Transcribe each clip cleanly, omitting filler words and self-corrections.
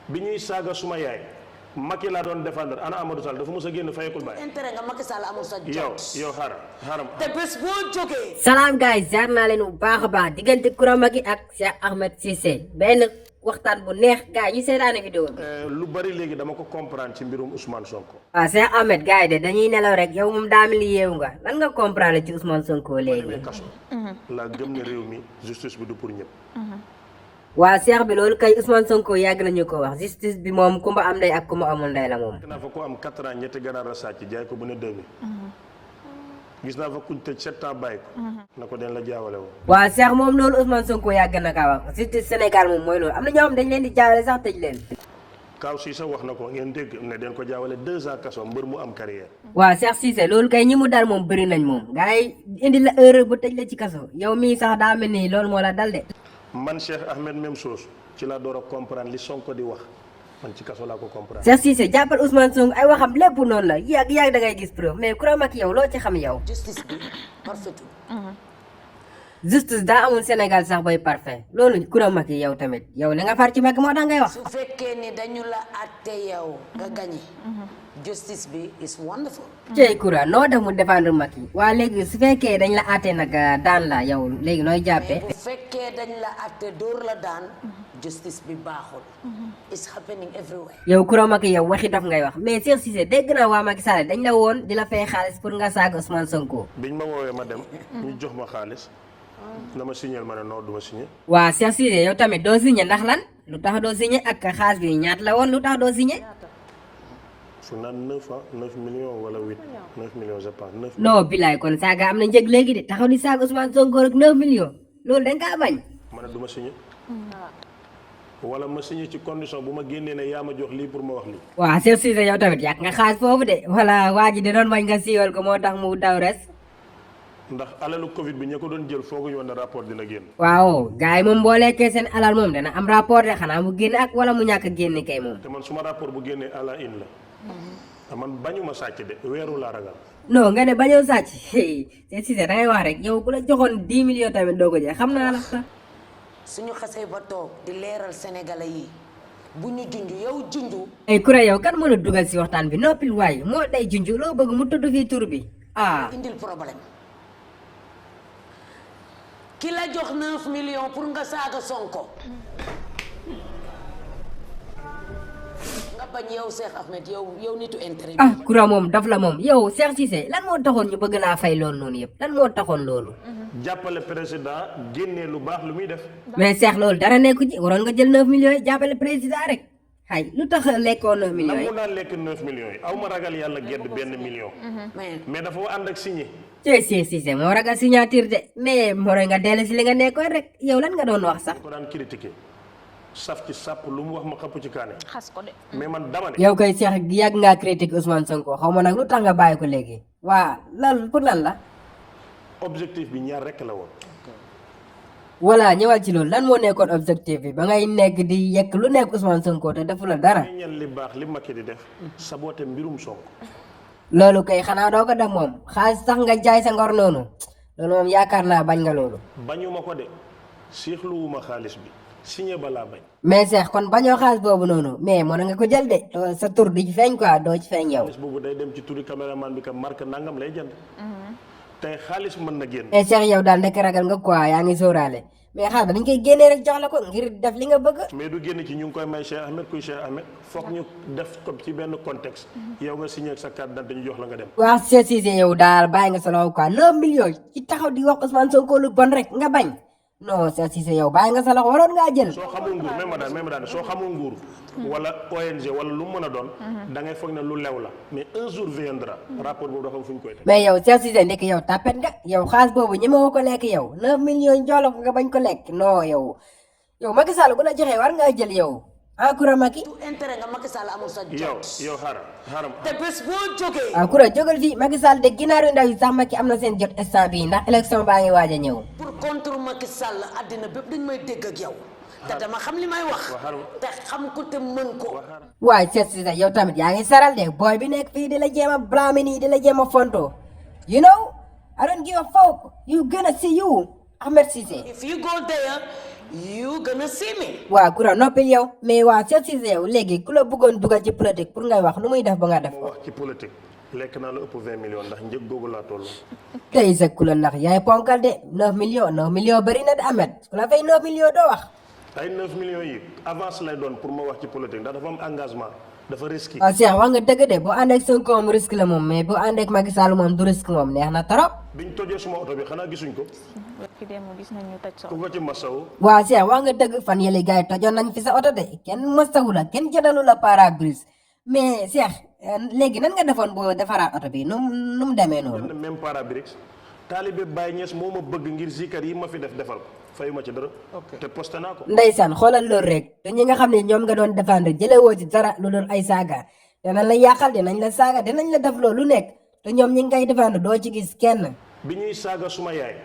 bi ñuy saaga suma yaay Macky laa doon défendre ana Amadou Sall dafa mos a génn fayekul baay. intérêt nga Macky Sall amul sa jot. yow xaaral. te bés boo jógee. salaam guys jaar naa leen bu baax a baax diggante Coura Macky ak Cheikh Ahmed Cissé benn waxtaan bu neex gars yi ñu seetaane vidéo bi. lu bari léegi dama ko comprendre ci mbirum Ousmane Sonko. waaw Cheikh Ahmed gars yi de dañuy nelaw rek yow moom daa mel ni yeewu nga lan nga comprendre ci Ousmane Sonko léegi. kaso laa gëm ne réew mi justice bi du pour ñëpp. waa Cheikh bi loolu kay Ousmane Sonko yàgg nañu ko wax justice bi moom ku ma am ndey ak ku ma amul ndey la moom. gis naa fa ko am 4 ans ñetti ganaar a sàcc jaay ko bu ne 2000. gis naa fa kuñ tëj 7 ans bàyyi ko. na ko den la jaawale woon. waa Cheikh moom loolu Ousmane Sonko yàgg na kaa wax justice Sénégal moom mooy loolu am na ñoo xam dañ leen di jaawale sax tëj leen. Kaaw Cissé wax na ko ngeen dégg ne den ko jaawale 2 ans kaso mbër mu am carrière. waaw Cheikh Cissé loolu kay ñi mu dal moom bëri nañ moom gars yi indi la erreur bu tëj la ci kaso yow mii sax daa mel ni loolu moo la dal de. man Cheikh Ahmed même chose ci la door a comprendre li Sonko di wax man ci kaso laa ko comprendre. Cheikh Cissé jàppal Ousmane Sonko ay waxam lépp noonu la yàgg da ngay gis preuve mais Coura Macky yow loo ci xam yow. justice bi parfait. justice daa amul Sénégal sax bay parfait loolu Coura Macky yow tamit yow li nga far ci Macky moo tax ngay wax. su fekkee ni dañu la àtte yow nga gagné. justice bi is wonderful. Cey Coura noo def mu défendre Macky waa léegi su fekkee dañ la àttee nag daan la yow léegi nooy jàppee. bu fekkee dañ la àtte dóor la daan. justice bi baaxul. it's happening everywhere. yow Coura Macky yow waxi daf ngay wax mais Cheikh Cissé dégg naa waa Macky Sall dañ la woon di la fay xaalis pour nga saaga Ousmane Sonko. biñ ma woowee ma dem. ñu jox ma xaalis. na ma signé ma ne non du ma signé. waa Cheikh Cissé yow tamit doo signé ndax lan lu tax doo signé ak xaalis bi ñaata la woon lu tax doo signé. su naan 9 millions wala 9 millions je pense 9. non bilaay kon saaga am na njëg léegi de taxaw di saaga Ousmane Sonko rek 9 millions loolu dañ kaa bañ. ma ne du ma signé. wala ma signé ci condition bu ma génnee ne yaa ma jox lii pour ma wax lii. waaw Cheikh Cissé yow tamit yàq nga xaalis foofu de wala waa ji di doon bañ nga siiwal ko moo tax mu daw res. ndax alalu Covid bi ña ko doon jël fooguñu woon ne rapport dina génn. waaw gars yi moom boo lekkee seen alal moom dana am rapport de xanaa mu génn ak wala mu ñàkk a génn kay moom. te man suma rapport bu génnee à la une la. man bañuma sàcc de weeru laa ragal. non nga ne bañoo sàcc Cheikh Cissé dangay wax rek yow ku la joxoon 10 millions tamit doo ko jël xam naa la sax. suñu xasee ba toog di leeral sénégalais yi bu ñu junj yow junj. ay Coura yow kan moo la dugal si waxtaan bi noppil waaye moo day junj loo bëgg mu tudd fii tur bi ah. indil problème ki la jox 9 millions pour nga saaga Sonko. nga bañ yow Cheikh Ahmed yow nitu intérêt. ah Coura moom daf la moom yow Cheikh Cissé lan moo taxoon ñu bëgg laa fay loolu noonu yëpp lan moo taxoon loolu. jàppale président génnee lu baax lu muy def. mais Cheikh loolu dara nekku ci waroon nga jël 9 millions yi jàppale président rek ay lu tax lekkoo 9 millions yi. nangu naa lekk 9 millions yi aw ma ragal yàlla gedd benn million. mais dafa ànd ak signé. Cheikh Cissé moo ragal signature de mais moo nga dellu si li nga nekkoon rek yow lan nga doon wax sax. ko daan critiqué saf ci sàpp lu mu wax ma xapp ci kaane. xas ko de. mais man dama ne. yow koy Cheikh yàgg ngaa critique Ousmane Sonko xaw ma nag lu tax nga bàyyi ko léegi. waa lan pour lan la. objectif bi ñaar rekk la woon. voilà ñëwal ci loolu lan moo nekkoon objectif bi ba ngay nekk di yekk lu nekk Ousmane Sonko te defu la dara. ñeel li baax li Macky di def. saboté mbirum Sonko. loolu kay xanaa doo ko def moom xaalis sax nga jaay sa ngor noonu loolu moom yaakaar naa bañ nga loolu. bañuma ko de siixluwuma xaalis bi signé balaa bañ. mais Cheikh kon bañoo xaalis boobu noonu mais mën nga ko jël de sa tur di ci feeñ quoi doo ci feeñ yow. xaalis boobu day dem ci turi caméraman bi ka marque nangam lay jënd. tey xaalis mën na génn. mais Cheikh yow daal ndekk ragal nga quoi yaa ngi sóoraale mais xaalis ba dañ koy génnee rek jox la ko ngir def li nga bëgg. mais du génn ci ñu ngi koy may Cheikh Ahmed kuy Cheikh Ahmed foog ñu def ko ci benn contexte. yow nga signé ak sa carte d'identité ñu jox la nga dem. waaw Cheikh Cissé yow daal bàyyi nga sa loxo quoi 9 millions ci taxaw di wax Ousmane Sonko lu bon rek nga bañ non Cheikh Cissé yow bàyyi nga sa loxo waroon ngaa jël. soo xamul nguur même daan soo xamul nguur. wala ONG wala lu mu mën a doon. da ngay foog ne lu lew la mais un jour viendra. rapport boobu dafa fu ñu koy teg. mais yow Cheikh Cissé ndekk yow tapet nga yow xaalis boobu ñemewoo ko lekk yow 9 millions jox la ko nga bañ ko lekk non yow Macky Sall bu la joxee war ngaa jël yow ah Coura Macky. tu intérêt nga Macky Sall amul sa jot. yow xaaral. te bés boo jógee. ah Coura jógal fii Macky Sall de ginnaaru ndaw yi sax Macky am na seen jot instant bii ndax élection baa ngi waaj a ñëw. pour contre Macky Sall àddina bépp dañ may dégg ak yow. te dama xam li may wax. te xam ko te mën ko. waaye Cheikh Cissé yow tamit yaa ngi saral de booy bi nekk fii di la jéem a blâmer nii di la jéem a fonto you know I don't give a fuck you gonna see you Ahmed Cissé. if you go there yu gën a siimi. waa Kura noppil yow mais waa Cheikh Cissé yow léegi ku la bëggoon dugal ci politique pour ngay wax nu muy def ba nga def moo ko wax ci politique lekk naa la ëpp 20 millions ndax njëg googu laa toll. tey sa ku la ndax yaay ponkal de 9 millions bëri na de Ahmed ku la fay 9 millions doo wax ay 9 millions yi avance lay doon pour ma wax ci politique ndax dafa am engagement dafa risqué. waaw Cheikh wax nga dëgg de boo ànd ak Sonko moom risque la moom mais boo ànd ak Macky Sall moom du risque moom neex na trop biñ tojee suma oto bi xanaa gisuñ ko ki dem gis nañu toj sa ku ko ci masawu. waaw Cheikh wax nga dëgg fan yële gars yi tojoon nañ fi sa oto de kenn mastawu la kenn jëndalu la pare-brise mais Cheikh léegi nan nga defoon boo defaraat oto bi nu mu demee noonu benn même pare-brise taalibe Baye Niass moo ma bëgg ngir zikar yi ma fi defal ko fayu ma ci dara. te posté naa ko. ndeysaan xoolal loolu rek te ñi nga xam ne ñoom nga doon défendre jëlee woo ci dara lu doon ay saaga dinañ la yàqal dinañ la saaga dinañ la def loolu nekk te ñoom ñi ngay défendre doo ci gis kenn. bi ñuy saaga suma yaay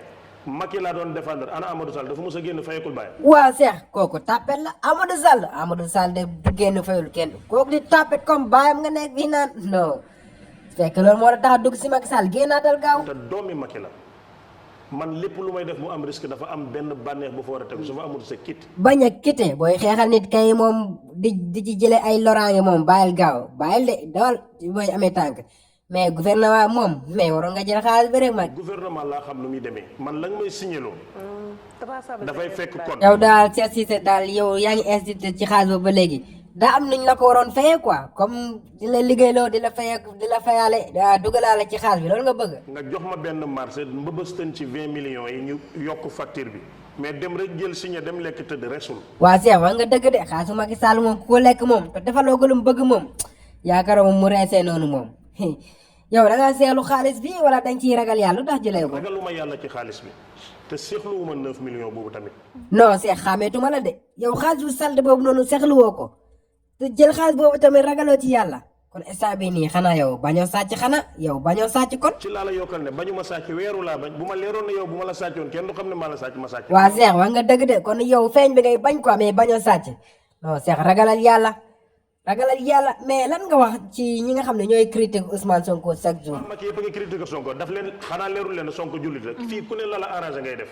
Macky laa doon défendre ana Amadou Sall dafa mos a génn fayekul Baye. waaw Cheikh kooku tapet la Amadou Sall de du génn fayul kenn kooku di tapet comme baayam nga nekk fii naan non fekk loolu moo la tax a dugg si Macky Sall génnaatal gaaw. te doomi Macky la man lépp lu may def mu am risque dafa am benn bànneex bu fa war a tegu su fa amul sa kit. bañ a kite booy xeexal nit kay moom di ci jëlee ay loraange moom bàyyil gaaw bàyyil de dawal booy amee tànk mais gouvernement moom mais waroon nga jël xaalis bi rek mag. gouvernement laa xam nu muy demee man la nga may signaloo dafay fekk code. yow daal Cheikh Cissé daal yow yaa ngi institut ci xaalis boobu ba léegi daa am nuñ la ko waroon fayee quoi comme di la liggéeyloo di la fayaale dugalaale ci xaalis bi loolu nga bëgg. nga jox ma benn marché mbëbëstan ci 20 millions yi ñu yokk facture bi mais dem rek jël signé dem lekk tëdd resul. waa Cheikh wax nga dëgg de xaalisu Macky Sall moom ku ko lekk moom te defaloo ko lu mu bëgg moom yaakaar moom mu reesee noonu moom yow da ngaa seexlu xaalis bi wala dañ ciy ragal yàlla lu tax jëlee ko. ragaluma yàlla ci xaalis bi te seexluwuma 9 millions boobu tamit. non Cheikh xàmmeetuma la de yow xaalis bu salte boobu noonu seexluwoo ko te jël xaalis boobu tamit ragaloo ci yàlla kon instant bii nii xanaa yow bañoo sàcc xanaa yow bañoo sàcc kon. ci laa la yokkal ne bañu ma sàcc weeru laa bañ bu ma leeroon ne yow bu ma la sàccoon kenn du xam ne maa la sàcc ma sàcc. waa Cheikh wax nga dëgg de kon yow feeñ bi ngay bañ quoi mais bañoo sàcc non Cheikh ragalal yàlla mais lan nga wax ci ñi nga xam ne ñooy critique Ousmane Sonko chaque jour. ma kii yëpp a ngi critique Sonko daf leen xanaa leerul leen Sonko jullit rek fii ku ne la arrangé ngay def.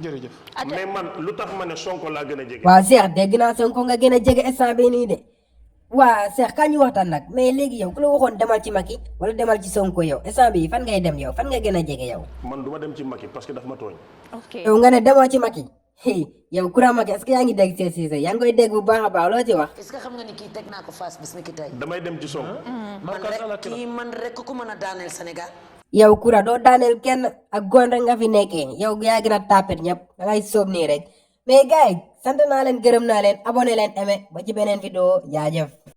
jërëjëf. mais man lu tax ma ne Sonko laa gën a jege. waaw Cheikh dégg naa Sonko nga gën a jege instant bii nii de waa Cheikh kañ ñu waxtaan nag mais léegi yow ku la waxoon demal ci Macky wala demal ci Sonko yow instant bii fan ngay dem yow fan nga gën a jege yow. man du ma dem ci Macky parce que daf ma tooñ. ok yow nga ne demoo ci Macky yow Coura Macky est-ce que yaa ngi dégg Cheikh Cissé yaa ngi koy dégg bu baax a baax loo ci wax. est-ce que xam nga ni kii teg naa ko face bis ni ki tey. damay dem ci Sonko. man rek ku mën a daaneel Sénégal. yow Coura doo daaneel kenn ak goon rek nga fi nekkee yow yaa gën a tapet ñëpp da ngay sóob nii rek mais gars yi sant naa leen gërëm naa leen abonné leen aimé ba ci beneen vidéo jaajëf.